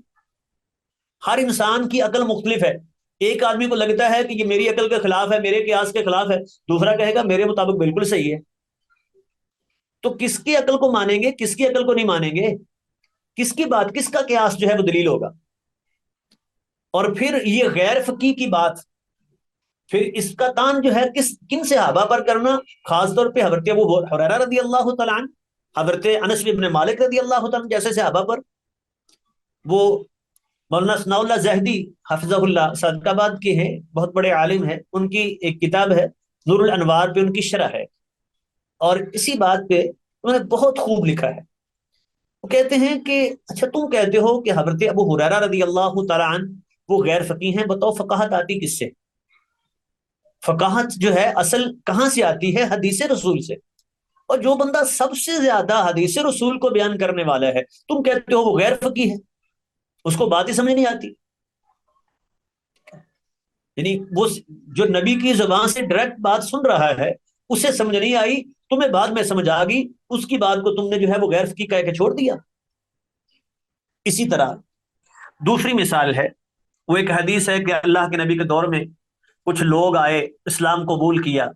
ہر انسان کی عقل مختلف ہے، ایک آدمی کو لگتا ہے کہ یہ میری عقل کے خلاف ہے، میرے قیاس کے خلاف ہے، دوسرا کہے گا میرے مطابق بالکل صحیح ہے۔ تو کس کی عقل کو مانیں گے، کس کی عقل کو نہیں مانیں گے؟ کس کی بات، کس کا قیاس جو ہے وہ دلیل ہوگا؟ اور پھر یہ غیر فقی کی بات، پھر اس کا تان جو ہے کن صحابہ پر کرنا؟ خاص طور پہ حضرت ابو ہریرہ رضی اللہ تعالیٰ عنہ، حضرت انس بن مالک رضی اللہ تعالیٰ عنہ جیسے صحابہ پر۔ وہ مولانا ثناء اللہ زاہدی حفظہ اللہ صدق آباد کے ہیں، بہت بڑے عالم ہیں، ان کی ایک کتاب ہے نور الانوار پہ ان کی شرح ہے، اور اسی بات پہ انہوں نے بہت خوب لکھا ہے۔ وہ کہتے ہیں کہ اچھا تم کہتے ہو کہ حضرت ابو ہریرہ رضی اللہ تعالیٰ عنہ وہ غیر فقیہ ہیں، بتاؤ فقاہت آتی کس سے؟ فقاہت جو ہے اصل کہاں سے آتی ہے؟ حدیث رسول سے۔ اور جو بندہ سب سے زیادہ حدیث رسول کو بیان کرنے والا ہے، تم کہتے ہو وہ غیر فقیہ ہے، اس کو بات ہی سمجھ نہیں آتی۔ یعنی وہ جو نبی کی زبان سے ڈائریکٹ بات سن رہا ہے اسے سمجھ نہیں آئی، تمہیں بعد میں سمجھ آ گئی، اس کی بات کو تم نے جو ہے وہ غیر فقیہ کہہ کے چھوڑ دیا۔ اسی طرح دوسری مثال ہے، وہ ایک حدیث ہے کہ اللہ کے نبی کے دور میں کچھ لوگ آئے، اسلام قبول کیا،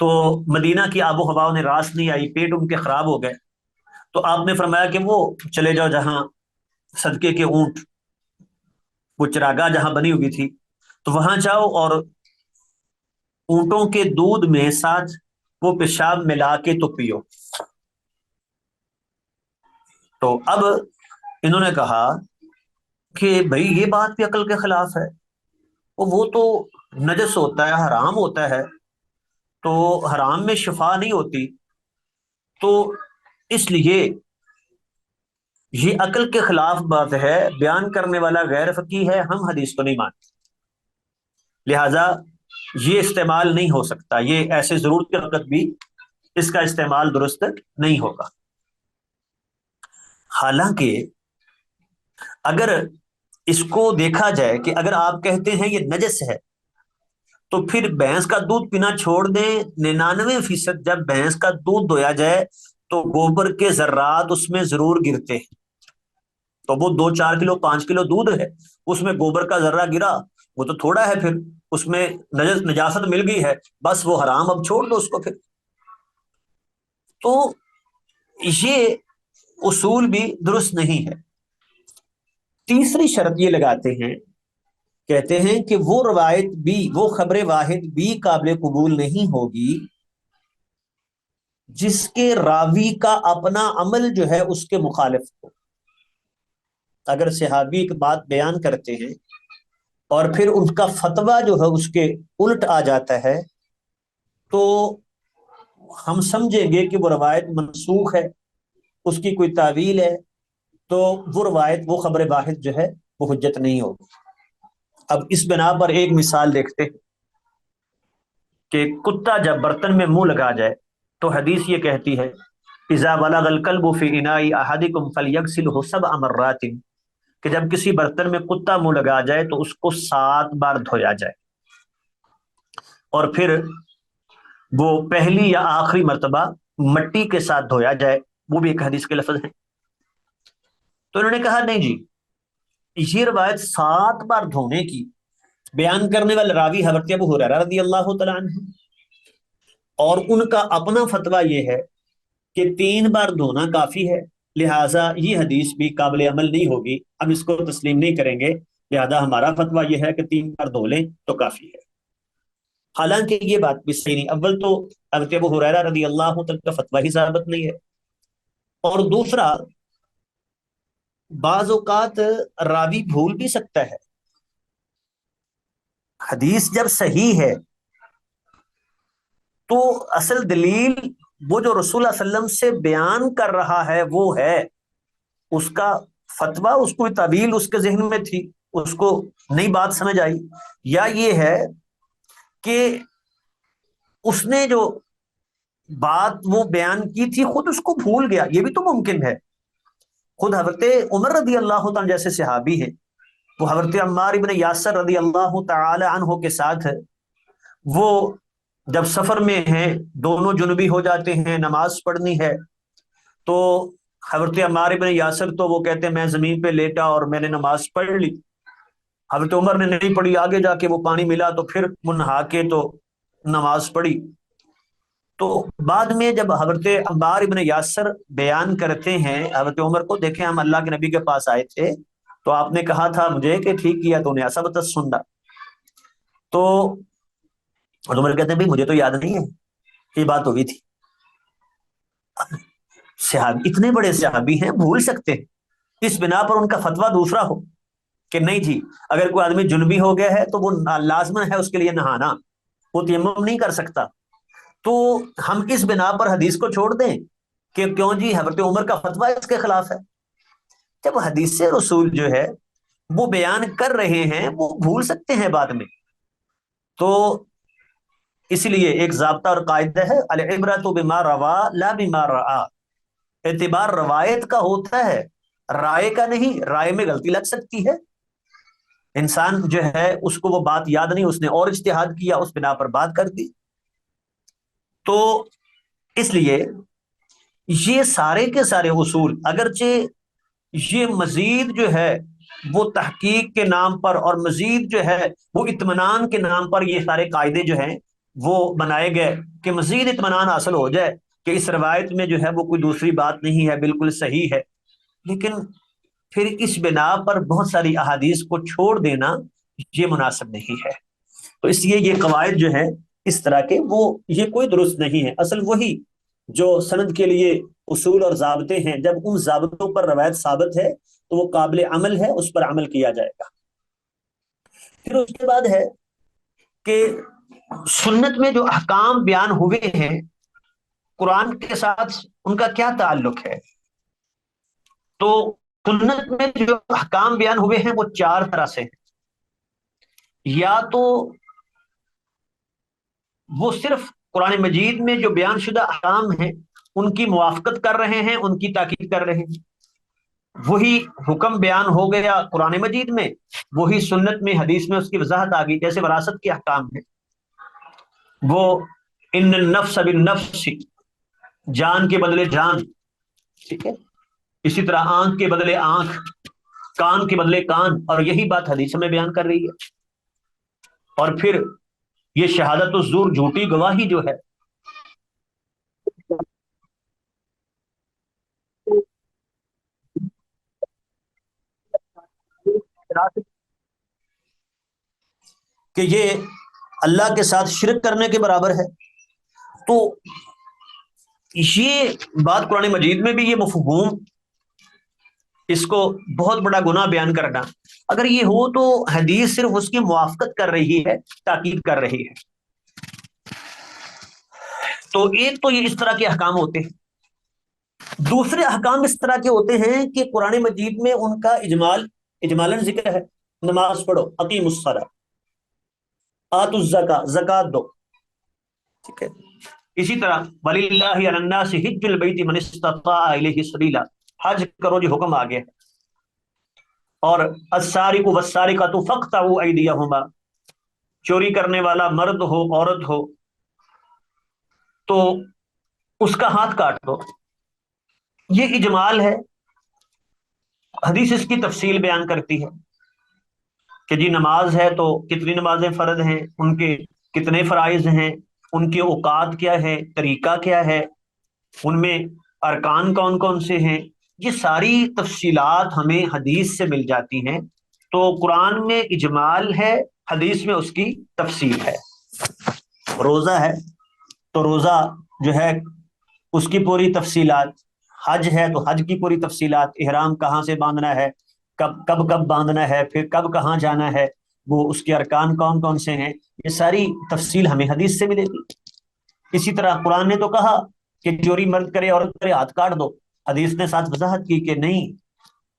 تو مدینہ کی آب و ہوا انہیں راس نہیں آئی، پیٹ ان کے خراب ہو گئے، تو آپ نے فرمایا کہ وہ چلے جاؤ جہاں صدقے کے اونٹ، وہ چراگاہ جہاں بنی ہوئی تھی، تو وہاں جاؤ اور اونٹوں کے دودھ میں ساتھ وہ پیشاب ملا کے تو پیو۔ تو اب انہوں نے کہا کہ بھئی یہ بات بھی عقل کے خلاف ہے، وہ تو نجس ہوتا ہے، حرام ہوتا ہے، تو حرام میں شفا نہیں ہوتی، تو اس لیے یہ عقل کے خلاف بات ہے، بیان کرنے والا غیر فقیہ ہے، ہم حدیث کو نہیں مانتے، لہذا یہ استعمال نہیں ہو سکتا، یہ ایسے ضرورت کے وقت بھی اس کا استعمال درست نہیں ہوگا۔ حالانکہ اگر اس کو دیکھا جائے کہ اگر آپ کہتے ہیں یہ نجس ہے تو پھر بھینس کا دودھ پینا چھوڑ دیں، 99% جب بھینس کا دودھ دھویا جائے تو گوبر کے ذرات اس میں ضرور گرتے ہیں، تو وہ 2-4 کلو 5 کلو دودھ ہے، اس میں گوبر کا ذرہ گرا، وہ تو تھوڑا ہے، پھر اس میں نجاست مل گئی ہے، بس وہ حرام، اب چھوڑ دو اس کو پھر۔ تو یہ اصول بھی درست نہیں ہے۔ تیسری شرط یہ لگاتے ہیں، کہتے ہیں کہ وہ روایت بھی، وہ خبر واحد بھی قابل قبول نہیں ہوگی جس کے راوی کا اپنا عمل جو ہے اس کے مخالف ہو۔ اگر صحابی ایک بات بیان کرتے ہیں اور پھر ان کا فتویٰ جو ہے اس کے الٹ آ جاتا ہے، تو ہم سمجھیں گے کہ وہ روایت منسوخ ہے، اس کی کوئی تعویل ہے، تو وہ روایت، وہ خبر واحد جو ہے وہ حجت نہیں ہوگی۔ اب اس بنا پر ایک مثال دیکھتے ہیں کہ کتا جب برتن میں منہ لگا جائے تو حدیث یہ کہتی ہے اذا بلغ الکلب فی اناء احدکم فلیغسلہ 7 مرات، کہ جب کسی برتن میں کتا منہ لگا جائے تو اس کو 7 بار دھویا جائے، اور پھر وہ پہلی یا آخری مرتبہ مٹی کے ساتھ دھویا جائے، وہ بھی ایک حدیث کے لفظ ہیں۔ تو انہوں نے کہا نہیں جی، یہ روایت 7 بار دھونے کی بیان کرنے والے راوی حضرت ابو ہریرہ رضی اللہ تعالیٰ عنہ، اور ان کا اپنا فتویٰ یہ ہے کہ 3 بار دھونا کافی ہے، لہٰذا یہ حدیث بھی قابل عمل نہیں ہوگی، ہم اس کو تسلیم نہیں کریں گے، لہذا ہمارا فتویٰ یہ ہے کہ 3 بار دھو لیں تو کافی ہے۔ حالانکہ یہ بات بھی صحیح نہیں، اول تو حضرت ابو ہریرہ رضی اللہ عنہ کا فتویٰ ہی ثابت نہیں ہے، اور دوسرا بعض اوقات راوی بھول بھی سکتا ہے۔ حدیث جب صحیح ہے تو اصل دلیل وہ جو رسول اللہ صلی اللہ علیہ وسلم سے بیان کر رہا ہے وہ ہے، اس کا فتویٰ، اس کو تعویل اس کے ذہن میں تھی، اس کو نئی بات سمجھ آئی، یا یہ ہے کہ اس نے جو بات وہ بیان کی تھی خود اس کو بھول گیا، یہ بھی تو ممکن ہے۔ خود حضرت عمر رضی اللہ تعالیٰ جیسے صحابی ہیں، وہ حضرت عمار ابن یاسر رضی اللہ تعالی عنہ کے ساتھ وہ جب سفر میں ہیں، دونوں جنبی ہو جاتے ہیں، نماز پڑھنی ہے، تو حضرت عمار ابن یاسر تو وہ کہتے ہیں میں زمین پہ لیٹا اور میں نے نماز پڑھ لی، حضرت عمر نے نہیں پڑھی، آگے جا کے وہ پانی ملا تو پھر وہ نہا کے تو نماز پڑھی۔ تو بعد میں جب حضرت عمار ابن یاسر بیان کرتے ہیں حضرت عمر کو، دیکھیں ہم اللہ کے نبی کے پاس آئے تھے تو آپ نے کہا تھا مجھے کہ ٹھیک کیا تو نے، ایسا بتا سننا، تو عمر کہتے ہیں بھائی مجھے تو یاد نہیں ہے یہ بات ہوئی تھی۔ صحابی، اتنے بڑے صحابی ہیں، بھول سکتے ہیں، اس بنا پر ان کا فتویٰ دوسرا ہو کہ نہیں جی اگر کوئی آدمی جنبی ہو گیا ہے تو وہ لازمن ہے اس کے لیے نہانا، وہ تیمم نہیں کر سکتا، تو ہم اس بنا پر حدیث کو چھوڑ دیں کہ کیوں جی حضرت عمر کا فتویٰ اس کے خلاف ہے؟ جب حدیث رسول جو ہے وہ بیان کر رہے ہیں، وہ بھول سکتے ہیں بعد میں۔ تو اس لیے ایک ضابطہ اور قاعدہ ہے، العبرۃ بما روا لا بما رآ، اعتبار روایت کا ہوتا ہے، رائے کا نہیں، رائے میں غلطی لگ سکتی ہے، انسان جو ہے اس کو وہ بات یاد نہیں، اس نے اور اجتہاد کیا، اس بنا پر بات کر دی۔ تو اس لیے یہ سارے کے سارے اصول، اگرچہ یہ مزید جو ہے وہ تحقیق کے نام پر اور مزید جو ہے وہ اطمینان کے نام پر یہ سارے قاعدے جو ہیں وہ بنائے گئے کہ مزید اطمینان حاصل ہو جائے کہ اس روایت میں جو ہے وہ کوئی دوسری بات نہیں ہے، بالکل صحیح ہے، لیکن پھر اس بنا پر بہت ساری احادیث کو چھوڑ دینا یہ مناسب نہیں ہے۔ تو اس لیے یہ قواعد جو ہیں اس طرح کے وہ یہ کوئی درست نہیں ہے، اصل وہی جو سند کے لیے اصول اور ضابطے ہیں، جب ان ضابطوں پر روایت ثابت ہے تو وہ قابل عمل ہے، اس پر عمل کیا جائے گا۔ پھر اس کے بعد ہے کہ سنت میں جو احکام بیان ہوئے ہیں قرآن کے ساتھ ان کا کیا تعلق ہے؟ تو سنت میں جو احکام بیان ہوئے ہیں وہ 4 طرح سے ہیں، یا تو وہ صرف قرآن مجید میں جو بیان شدہ احکام ہیں ان کی موافقت کر رہے ہیں، ان کی تاکید کر رہے ہیں، وہی حکم بیان ہو گیا قرآن مجید میں، وہی سنت میں حدیث میں اس کی وضاحت آ گئی، جیسے وراثت کے احکام ہیں، وہ ان النفس بالنفس، جان کے بدلے جان، ٹھیک ہے، اسی طرح آنکھ کے بدلے آنکھ، کان کے بدلے کان، اور یہی بات حدیث میں بیان کر رہی ہے۔ اور پھر یہ شہادت الزور، جھوٹی گواہی جو ہے، کہ یہ اللہ کے ساتھ شرک کرنے کے برابر ہے۔ تو یہ بات قرآن مجید میں بھی، یہ مفہوم، اس کو بہت بڑا گناہ بیان کرنا، اگر یہ ہو تو حدیث صرف اس کی موافقت کر رہی ہے، تاکید کر رہی ہے۔ تو ایک تو یہ اس طرح کے احکام ہوتے ہیں۔ دوسرے احکام اس طرح کے ہوتے ہیں کہ قرآن مجید میں ان کا اجمالاً ذکر ہے، نماز پڑھو، اقیم الصلاۃ، آتوا الزکاۃ، زکات دو، ٹھیک ہے۔ اسی طرح وَلِلَّهِ عَلَى النَّاسِ حِجُّ الْبَيْتِ مَنِ اسْتَطَاعَ إِلَيْهِ سَبِيلًا، حج کرو جو حکم آ گیا ہے۔ اور السارق والسارقۃ فاقطعوا أيديهما، چوری کرنے والا مرد ہو عورت ہو تو اس کا ہاتھ کاٹ دو۔ یہ اجمال ہے۔ حدیث اس کی تفصیل بیان کرتی ہے کہ جی نماز ہے تو کتنی نمازیں فرض ہیں، ان کے کتنے فرائض ہیں، ان کے اوقات کیا ہے، طریقہ کیا ہے، ان میں ارکان کون کون سے ہیں، یہ ساری تفصیلات ہمیں حدیث سے مل جاتی ہیں۔ تو قرآن میں اجمال ہے، حدیث میں اس کی تفصیل ہے۔ روزہ ہے تو روزہ جو ہے اس کی پوری تفصیلات، حج ہے تو حج کی پوری تفصیلات، احرام کہاں سے باندھنا ہے، کب باندھنا ہے، پھر کب کہاں جانا ہے، وہ اس کے ارکان کون کون سے ہیں، یہ ساری تفصیل ہمیں حدیث سے ملے گی۔ اسی طرح قرآن نے تو کہا کہ چوری مرد کرے عورت کرے ہاتھ کاٹ دو، حدیث نے ساتھ وضاحت کی کہ نہیں،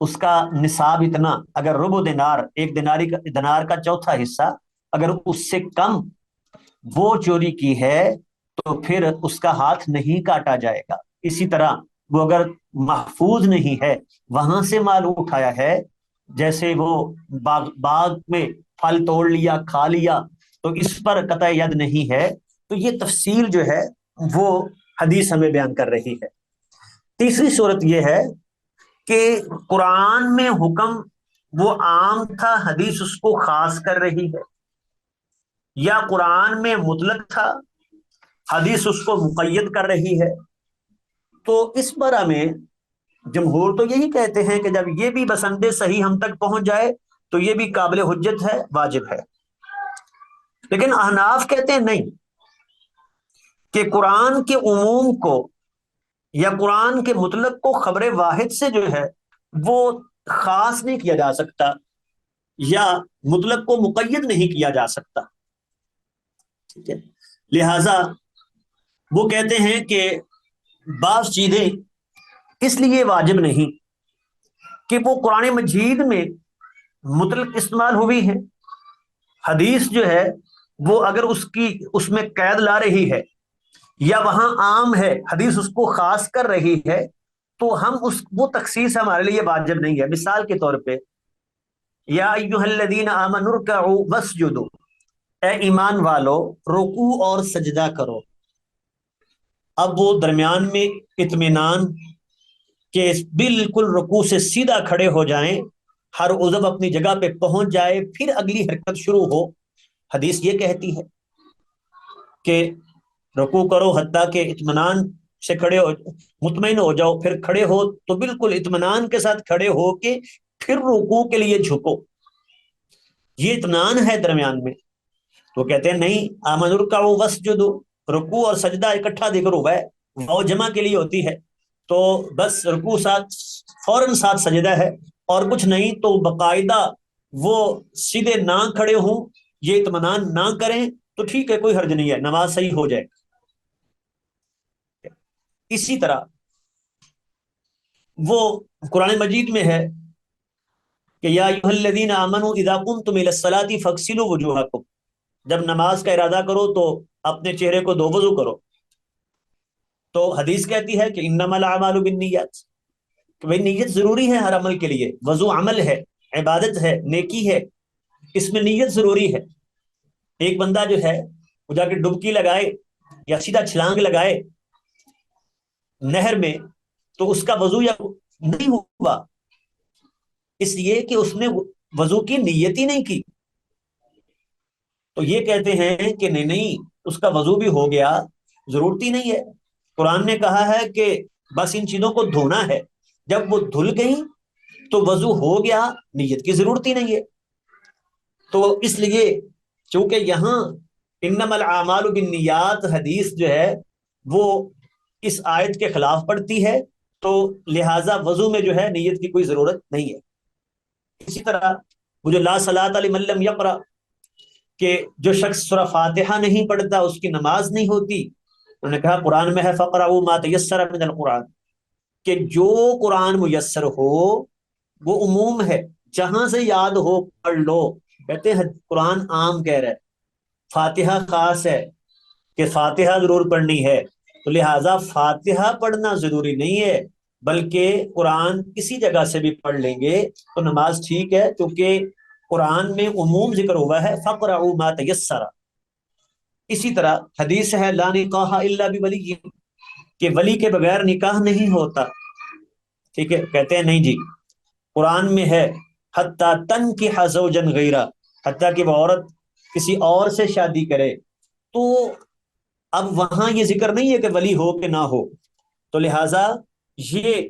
اس کا نصاب اتنا، اگر ربع دینار، ایک دینار کا چوتھا حصہ اگر اس سے کم وہ چوری کی ہے تو پھر اس کا ہاتھ نہیں کاٹا جائے گا۔ اسی طرح وہ اگر محفوظ نہیں ہے، وہاں سے مال اٹھایا ہے، جیسے وہ باغ میں پھل توڑ لیا کھا لیا، تو اس پر قطع ید نہیں ہے۔ تو یہ تفصیل جو ہے وہ حدیث ہمیں بیان کر رہی ہے۔ تیسری صورت یہ ہے کہ قرآن میں حکم وہ عام تھا، حدیث اس کو خاص کر رہی ہے، یا قرآن میں مطلق تھا، حدیث اس کو مقید کر رہی ہے۔ تو اس بارے میں جمہور تو یہی کہتے ہیں کہ جب یہ بھی بسند صحیح ہم تک پہنچ جائے تو یہ بھی قابل حجت ہے، واجب ہے۔ لیکن احناف کہتے ہیں نہیں، کہ قرآن کے عموم کو یا قرآن کے مطلق کو خبر واحد سے جو ہے وہ خاص نہیں کیا جا سکتا، یا مطلق کو مقید نہیں کیا جا سکتا، ٹھیک ہے۔ لہذا وہ کہتے ہیں کہ بعض چیزیں اس لیے واجب نہیں کہ وہ قرآن مجید میں مطلق استعمال ہوئی ہیں، حدیث جو ہے وہ اگر اس میں قید لا رہی ہے یا وہاں عام ہے، حدیث اس کو خاص کر رہی ہے، تو وہ تخصیص ہمارے لیے واجب نہیں ہے۔ مثال کے طور پہ یا ایھا الذین آمنوا ارکعوا واسجدوا، اے ایمان والو رکوع اور سجدہ کرو۔ اب وہ درمیان میں اطمینان کہ بالکل رکوع سے سیدھا کھڑے ہو جائیں، ہر عضو اپنی جگہ پہ پہنچ جائے، پھر اگلی حرکت شروع ہو، حدیث یہ کہتی ہے کہ رکوع کرو حتیٰ کہ اطمینان سے کھڑے ہو، مطمئن ہو جاؤ، پھر کھڑے ہو تو بالکل اطمینان کے ساتھ کھڑے ہو کے پھر رکوع کے لیے جھکو، یہ اطمینان ہے درمیان میں۔ تو کہتے ہیں نہیں، آمنوا ارکعوا واسجدوا، رکوع اور سجدہ اکٹھا ذکر ہوا ہے، واو جمع کے لیے ہوتی ہے، تو بس رکوع ساتھ فوراً ساتھ سجدہ ہے، اور کچھ نہیں، تو باقاعدہ وہ سیدھے نہ کھڑے ہوں، یہ اطمینان نہ کریں تو ٹھیک ہے، کوئی حرج نہیں ہے، نماز صحیح ہو جائے۔ اسی طرح وہ قرآن مجید میں ہے کہ یا ایھا الذین آمنوا اذا قمتم الی الصلاۃ فاغسلوا وجوہکم، جب نماز کا ارادہ کرو تو اپنے چہرے کو دو وضو کرو۔ تو حدیث کہتی ہے کہ انما الاعمال بالنیات، کہ بھائی نیت ضروری ہے ہر عمل کے لیے، وضو عمل ہے، عبادت ہے، نیکی ہے، اس میں نیت ضروری ہے۔ ایک بندہ جو ہے وہ جا کے ڈبکی لگائے یا سیدھا چھلانگ لگائے نہر میں، تو اس کا وضو یا نہیں ہوا، اس لیے کہ اس نے وضو کی نیت ہی نہیں کی۔ تو یہ کہتے ہیں کہ نہیں نہیں، اس کا وضو بھی ہو گیا، ضرورت ہی نہیں ہے۔ قرآن نے کہا ہے کہ بس ان چیزوں کو دھونا ہے، جب وہ دھل گئی تو وضو ہو گیا، نیت کی ضرورت ہی نہیں ہے۔ تو اس لیے چونکہ یہاں انما الاعمال بالنیات حدیث جو ہے وہ اس آیت کے خلاف پڑتی ہے، تو لہٰذا وضو میں جو ہے نیت کی کوئی ضرورت نہیں ہے۔ اسی طرح وہ جو لا صلاۃ لمن لم یقرأ، کہ جو شخص سورہ فاتحہ نہیں پڑھتا اس کی نماز نہیں ہوتی، انہوں نے کہا قرآن میں ہے فقرؤوا ما تیسر من القرآن، کہ جو قرآن میسر ہو وہ عموم ہے، جہاں سے یاد ہو پڑھ لو۔ کہتے ہیں قرآن عام کہہ رہا ہے، فاتحہ خاص ہے کہ فاتحہ ضرور پڑھنی ہے، تو لہٰذا فاتحہ پڑھنا ضروری نہیں ہے، بلکہ قرآن کسی جگہ سے بھی پڑھ لیں گے تو نماز ٹھیک ہے، کیونکہ قرآن میں عموم ذکر ہوا ہے فقرؤوا ما تیسر۔ اسی طرح حدیث ہے لا نکاح الا بولی، کہ ولی کے بغیر نکاح نہیں ہوتا، ٹھیک ہے؟ کہتے ہیں نہیں جی، قرآن میں ہے حتیٰ تنکح زوجا غیرہ، حتیٰ کہ وہ عورت کسی اور سے شادی کرے، تو اب وہاں یہ ذکر نہیں ہے کہ ولی ہو کہ نہ ہو، تو لہٰذا یہ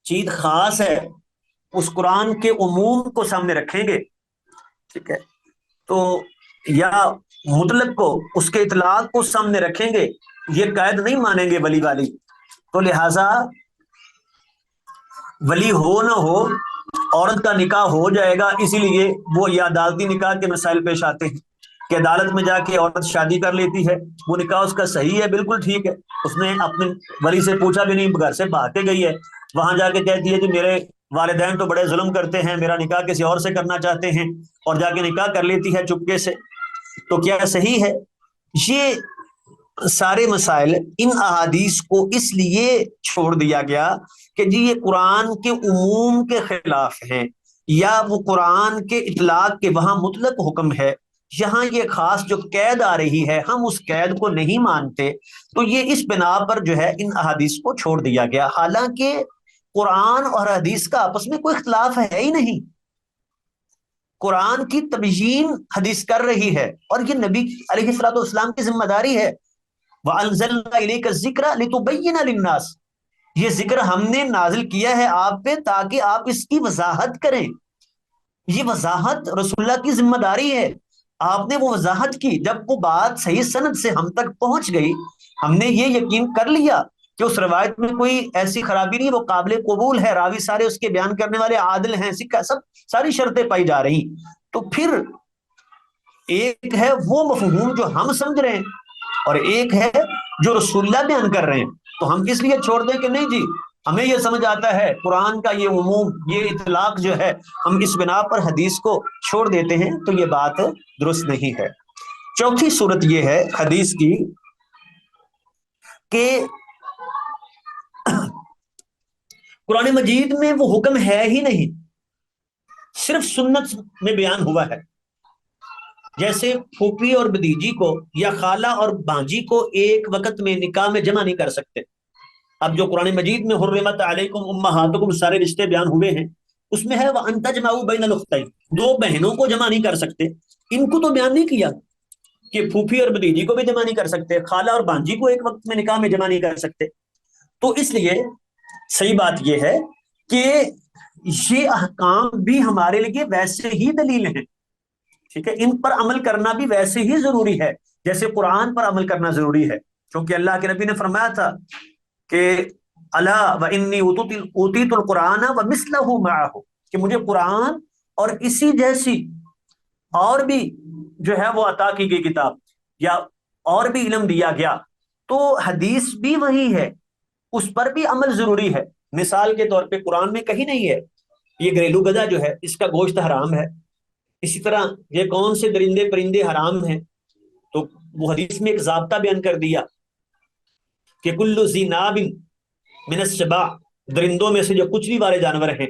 چیز خاص ہے، اس قرآن کے عموم کو سامنے رکھیں گے، ٹھیک ہے؟ تو یا مطلق کو، اس کے اطلاق کو سامنے رکھیں گے، یہ قید نہیں مانیں گے ولی والی، تو لہٰذا ولی ہو نہ ہو عورت کا نکاح ہو جائے گا۔ اسی لیے وہ یہ عدالتی نکاح کے مسائل پیش آتے ہیں کہ عدالت میں جا کے عورت شادی کر لیتی ہے، وہ نکاح اس کا صحیح ہے، بالکل ٹھیک ہے، اس نے اپنے ولی سے پوچھا بھی نہیں، گھر سے بھاگ کے گئی ہے، وہاں جا کے کہتی ہے کہ میرے والدین تو بڑے ظلم کرتے ہیں، میرا نکاح کسی اور سے کرنا چاہتے ہیں، اور جا کے نکاح کر لیتی ہے چپکے سے، تو کیا صحیح ہے؟ یہ سارے مسائل ان احادیث کو اس لیے چھوڑ دیا گیا کہ جی یہ قرآن کے عموم کے خلاف ہیں، یا وہ قرآن کے اطلاق کے وہاں مطلق حکم ہے، یہاں یہ خاص جو قید آ رہی ہے ہم اس قید کو نہیں مانتے، تو یہ اس بنا پر جو ہے ان احادیث کو چھوڑ دیا گیا، حالانکہ قرآن اور حدیث کا آپس میں کوئی اختلاف ہے ہی نہیں۔ قرآن کی تبیین حدیث کر رہی ہے، اور یہ نبی علیہ الصلوۃ والسلام کی ذمہ داری ہے۔ وَأَنزَلْنَا إِلَيْكَ الذِّكْرَ لِتُبَيِّنَ لِلنَّاسِ، یہ ذکر ہم نے نازل کیا ہے آپ پہ تاکہ آپ اس کی وضاحت کریں، یہ وضاحت رسول اللہ کی ذمہ داری ہے۔ آپ نے وہ وضاحت کی، جب وہ بات صحیح سند سے ہم تک پہنچ گئی، ہم نے یہ یقین کر لیا کہ اس روایت میں کوئی ایسی خرابی نہیں، وہ قابل قبول ہے، راوی سارے اس کے بیان کرنے والے عادل ہیں، سب ساری شرطیں پائی جا رہی، تو پھر ایک ہے وہ مفہوم جو ہم سمجھ رہے ہیں، اور ایک ہے جو رسول اللہ بیان کر رہے ہیں، تو ہم اس لیے چھوڑ دیں کہ نہیں جی ہمیں یہ سمجھ آتا ہے قرآن کا یہ عموم، یہ اطلاق جو ہے ہم اس بنا پر حدیث کو چھوڑ دیتے ہیں، تو یہ بات درست نہیں ہے۔ چوتھی صورت یہ ہے حدیث کی کہ قرآن مجید میں وہ حکم ہے ہی نہیں، صرف سنت میں بیان ہوا ہے، جیسے پھوپھی اور بھتیجی کو یا خالہ اور بانجی کو ایک وقت میں نکاح میں جمع نہیں کر سکتے۔ اب جو قرآن مجید میں حرمت علیکم امہاتکم سارے رشتے بیان ہوئے ہیں، اس میں ہے وَأَن تَجْمَعُوا بَيْنَ الْأُخْتَيْنِ، دو بہنوں کو جمع نہیں کر سکتے، ان کو تو بیان نہیں کیا کہ پھوپھی اور بھتیجی کو بھی جمع نہیں کر سکتے، خالہ اور بانجی کو ایک وقت میں نکاح میں جمع نہیں کر سکتے۔ تو اس لیے صحیح بات یہ ہے کہ یہ احکام بھی ہمارے لیے ویسے ہی دلیل ہیں، ٹھیک ہے؟ ان پر عمل کرنا بھی ویسے ہی ضروری ہے جیسے قرآن پر عمل کرنا ضروری ہے، کیونکہ اللہ کے نبی نے فرمایا تھا کہ الا وانی اوتیت القرآن ومثلہ معہ، کہ مجھے قرآن اور اسی جیسی اور بھی جو ہے وہ عطا کی گئی کتاب یا اور بھی علم دیا گیا، تو حدیث بھی وہی ہے، اس پر بھی عمل ضروری ہے۔ مثال کے طور پہ قرآن میں کہیں نہیں ہے یہ گھریلو گدھا جو ہے اس کا گوشت حرام ہے، اسی طرح یہ کون سے درندے پرندے حرام ہیں، تو وہ حدیث میں ایک ضابطہ بیان کر دیا کہ کل ذی ناب من السباع، درندوں میں سے جو کچلی والے جانور ہیں،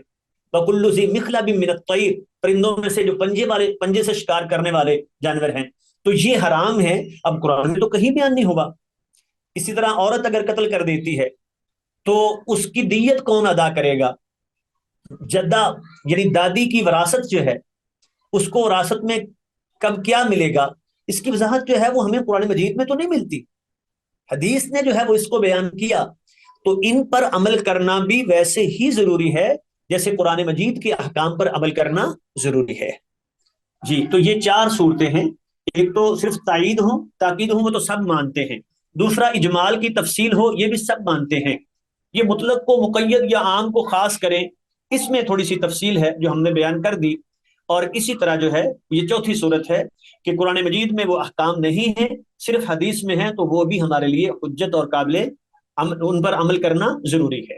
وکل ذی مخلب من الطیر، پرندوں میں سے جو پنجے سے شکار کرنے والے جانور ہیں، تو یہ حرام ہے۔ اب قرآن میں تو کہیں بیان نہیں ہوا۔ اسی طرح عورت اگر قتل کر دیتی ہے تو اس کی دیت کون ادا کرے گا؟ جدہ یعنی دادی کی وراثت جو ہے اس کو وراثت میں کب کیا ملے گا، اس کی وضاحت جو ہے وہ ہمیں قرآن مجید میں تو نہیں ملتی، حدیث نے جو ہے وہ اس کو بیان کیا، تو ان پر عمل کرنا بھی ویسے ہی ضروری ہے جیسے قرآن مجید کے احکام پر عمل کرنا ضروری ہے۔ جی تو یہ چار صورتیں ہیں، ایک تو صرف تائید ہو، تاکید ہو، وہ تو سب مانتے ہیں، دوسرا اجمال کی تفصیل ہو، یہ بھی سب مانتے ہیں، یہ مطلق کو مقید یا عام کو خاص کریں، اس میں تھوڑی سی تفصیل ہے جو ہم نے بیان کر دی، اور اسی طرح جو ہے یہ چوتھی صورت ہے کہ قرآن مجید میں وہ احکام نہیں ہیں، صرف حدیث میں ہیں، تو وہ بھی ہمارے لیے حجت اور قابل ان پر عمل کرنا ضروری ہے۔